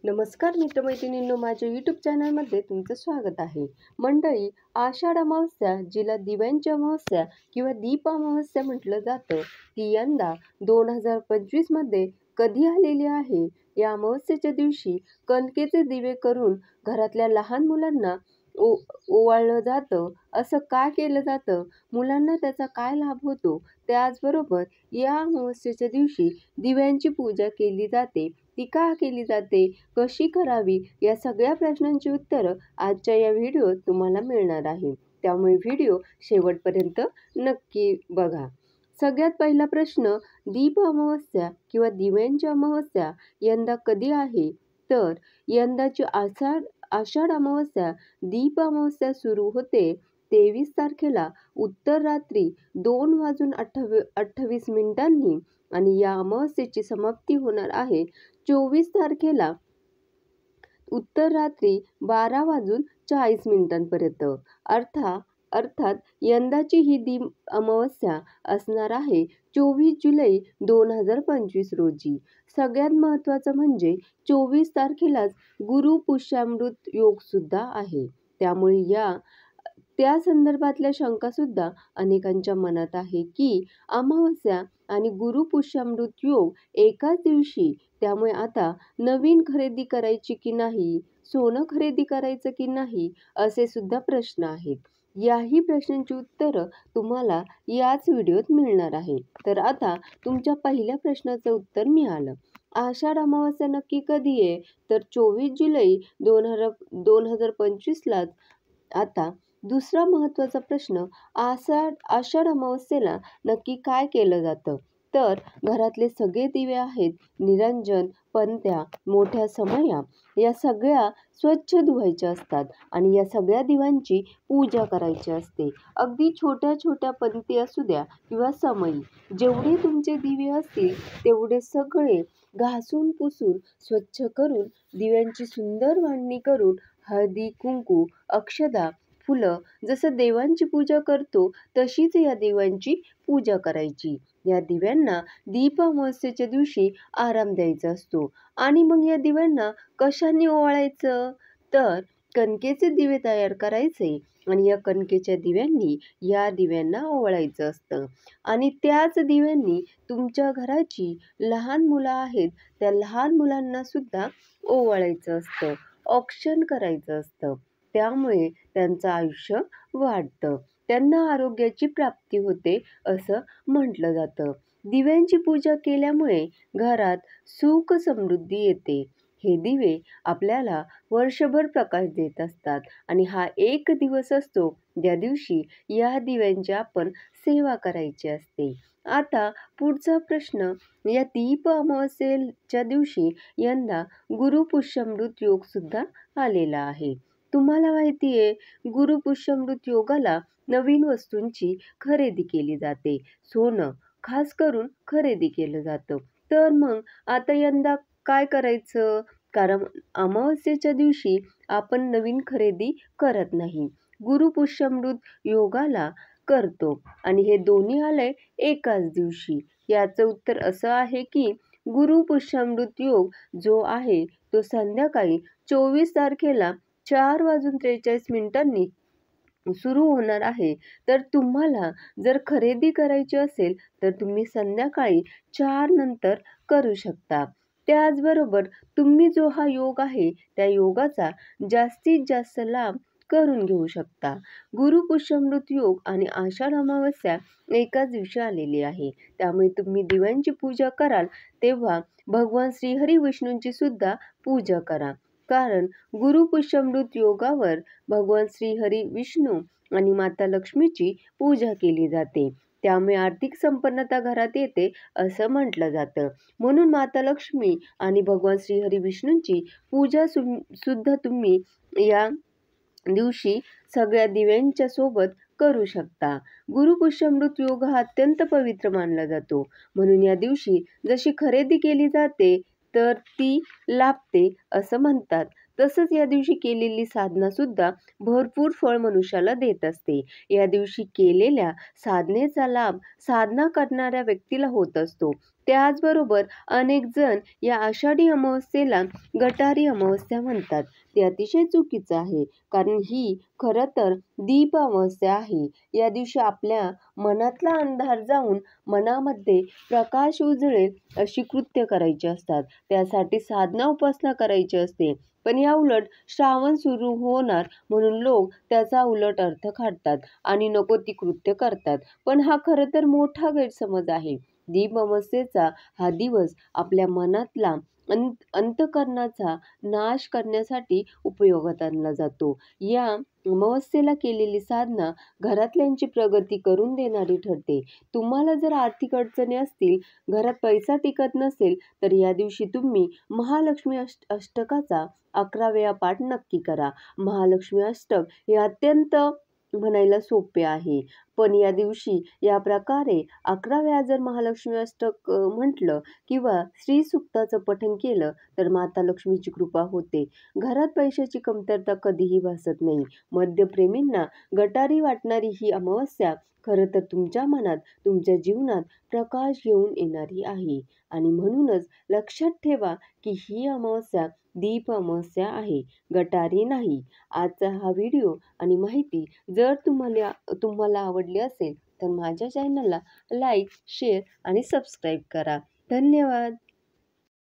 नमस्कार मित्रमैत्रिणींनो, माझ्या यूट्यूब चॅनलमध्ये तुमचं स्वागत आहे. मंडळी, आषाढ अमावस्या, जिला दिव्यांची अमावस्या किंवा दीप अमावस्या म्हटलं जातं, ती यंदा 2025मध्ये कधी आलेली आहे? या अमावस्येच्या दिवशी कणकेचे दिवे करून घरातल्या लहान मुलांना ओवाळलं जातं. असं का केलं जातं? मुलांना त्याचा काय लाभ होतो? त्याचबरोबर या अमावस्येच्या दिवशी दिव्यांची पूजा केली जाते. ती का केली जाते? कशी करावी? या सगळ्या प्रश्नांची उत्तरं आजच्या या व्हिडिओत तुम्हाला मिळणार आहे. त्यामुळे व्हिडिओ शेवटपर्यंत नक्की बघा. सगळ्यात पहिला प्रश्न, दीप अमावस्या किंवा दिव्यांची अमावस्या यंदा कधी आहे? तर यंदाची आषाढ अमावस्या, दीप अमावस्या सुरू होते 23 तारखेला उत्तर रात्री 2:28 आणि या अमावस्येची समाप्ती होणार आहे 24 तारखेला उत्तर रात्री 12:40 अर्थात यंदाची ही दीप अमावस्या असणार आहे 24 जुलै 2025 रोजी. सगळ्यात महत्त्वाचं म्हणजे 24 तारखेलाच गुरु पुष्यामृत योग सुद्धा आहे. त्यामुळे त्या संदर्भातल्या शंकासुद्धा अनेकांच्या मनात आहे की अमावस्या आणि गुरु पुष्यामृत योग एकाच दिवशी, त्यामुळे आता नवीन खरेदी करायची की नाही, सोनं खरेदी करायचं की नाही, असे सुद्धा प्रश्न आहेत. याही प्रश्नांची उत्तरं तुम्हाला याच व्हिडिओत मिळणार आहे. तर आता तुमच्या पहिल्या प्रश्नाचं उत्तर मिळालं. आषाढ अमावस्या नक्की कधी आहे? तर 24 जुलै 2025लाच. आता दुसरा महत्त्वाचा प्रश्न, आषाढ अमावस्येला नक्की काय केलं जातं? तर घरातले सगळे दिवे आहेत, निरंजन, पणत्या, मोठ्या समया, या सगळ्या स्वच्छ धुवायच्या असतात आणि या सगळ्या दिव्यांची पूजा करायची असते. अगदी छोट्या छोट्या पणती असू द्या किंवा समई, जेवढे तुमचे दिवे असतील तेवढे सगळे घासून पुसून स्वच्छ करून दिव्यांची सुंदर मांडणी करून हळदी, कुंकू, अक्षदा, फुलं, जसं देवांची पूजा करतो तशीच या दिव्यांची पूजा करायची. या दिव्यांना दीप अमावस्येच्या दिवशी आराम द्यायचा असतो. आणि मग या दिव्यांना कशाने ओवाळायचं? तर कणकेचे दिवे तयार करायचे आणि या कणकेच्या दिव्यांनी या दिव्यांना ओवाळायचं असतं. आणि त्याच दिव्यांनी तुमच्या घराची लहान मुलं आहेत त्या लहान मुलांना सुद्धा ओवाळायचं असतं, औक्षण करायचं असतं. त्यामुळे त्यांचं आयुष्य वाढतं, त्यांना आरोग्याची प्राप्ती होते असं म्हटलं जातं. दिव्यांची पूजा केल्यामुळे घरात सुख समृद्धी येते. हे दिवे आपल्याला वर्षभर प्रकाश देत असतात आणि हा एक दिवस असतो ज्या दिवशी या दिव्यांची आपण सेवा करायची असते. आता पुढचा प्रश्न, या दीप अमावस्येच्या दिवशी यंदा गुरु पुष्यामृत योग सुद्धा आलेला आहे. तुम्हाला माहिती आहे, गुरु पुष्यामृत योगाला नवीन वस्तूंची खरेदी केली जाते. सोनं खास करून खरेदी केलं जातं. तर मग आता यंदा काय करायचं? कारण अमावस्येच्या दिवशी आपण नवीन खरेदी करत नाही, गुरु पुष्यामृत योगाला करतो आणि हे दोन्ही आलंय एकाच दिवशी. याचं उत्तर असं आहे की गुरु पुष्यामृत योग जो आहे तो संध्याकाळी 24 तारखेला 4:43 सुरू होणार आहे. तर तुम्हाला जर खरेदी करायची असेल तर तुम्ही संध्याकाळी 4 नंतर करू शकता. त्याचबरोबर तुम्ही जो हा योग आहे त्या योगाचा जास्तीत जास्त लाभ करून घेऊ शकता. गुरु पुष्यामृत योग आणि आषाढ अमावस्या एकाच दिवशी आलेली आहे. त्यामुळे तुम्ही दिव्यांची पूजा कराल तेव्हा भगवान श्रीहरी विष्णूंची सुद्धा पूजा करा. कारण गुरु पुष्यामृत योगावर भगवान श्रीहरी विष्णू आणि माता लक्ष्मीची पूजा केली जाते. त्यामुळे आर्थिक संपन्नता घरात येते असं म्हटलं जातं. म्हणून माता लक्ष्मी आणि भगवान श्रीहरी विष्णूंची पूजा सुद्धा तुम्ही या दिवशी सगळ्या दिव्यांच्या सोबत करू शकता. गुरु पुष्यामृत योग हा अत्यंत पवित्र मानला जातो. म्हणून या दिवशी जशी खरेदी केली जाते तर ती लाभते असं म्हणतात. तसंच या दिवशी केलेली साधना सुद्धा भरपूर फळ मनुष्याला देत असते. या दिवशी केलेल्या साधनेचा लाभ साधना करणाऱ्या व्यक्तीला होत असतो. त्याचबरोबर अनेक जण या आषाढी अमावस्येला गटारी अमावस्या म्हणतात. ते अतिशय चुकीचं आहे, कारण ही खरं तर दीप अमावस्या आहे. या दिवशी आपल्या मनातला अंधार जाऊन मनामध्ये प्रकाश उजळेल अशी कृत्य करायची असतात. त्यासाठी साधना उपासना करायची असते. पण या उलट श्रावण सुरू होणार म्हणून लोक त्याचा उलट अर्थ काढतात आणि नको ती कृत्य करतात. पण हा खरं तर मोठा गैरसमज आहे. दीप अमावस्येचा हा दिवस आपल्या मनातला अंतःकरणाचा नाश करण्यासाठी उपयोगात आणला जातो. या अमावस्येला केलेली साधना घरातल्यांची प्रगती करून देणारी ठरते. तुम्हाला जर आर्थिक अडचणी असतील, घरात पैसा टिकत नसेल, तर या दिवशी तुम्ही महालक्ष्मी अष्टकाचा 11 वेळा पाठ नक्की करा. महालक्ष्मी अष्टक हे अत्यंत म्हणायला सोपे आहे. पण या दिवशी या प्रकारे 11 वेळा जर महालक्ष्मी अष्टक म्हटलं किंवा श्री सुक्ताचं पठण केलं तर माता लक्ष्मीची कृपा होते. घरात पैशाची कमतरता कधीही भासत नाही. मद्यप्रेमींना गटारी वाटणारी ही अमावस्या खरं तर तुमच्या मनात, तुमच्या जीवनात प्रकाश घेऊन येणारी आहे. आणि म्हणूनच लक्षात ठेवा की ही अमावस्या दीप अमावस्या आहे, गटारी नाही. आजचा हा व्हिडिओ आणि माहिती जर तुम्हाला आवडली असेल तर माझ्या चॅनलला लाईक, शेअर आणि सबस्क्राईब करा. धन्यवाद.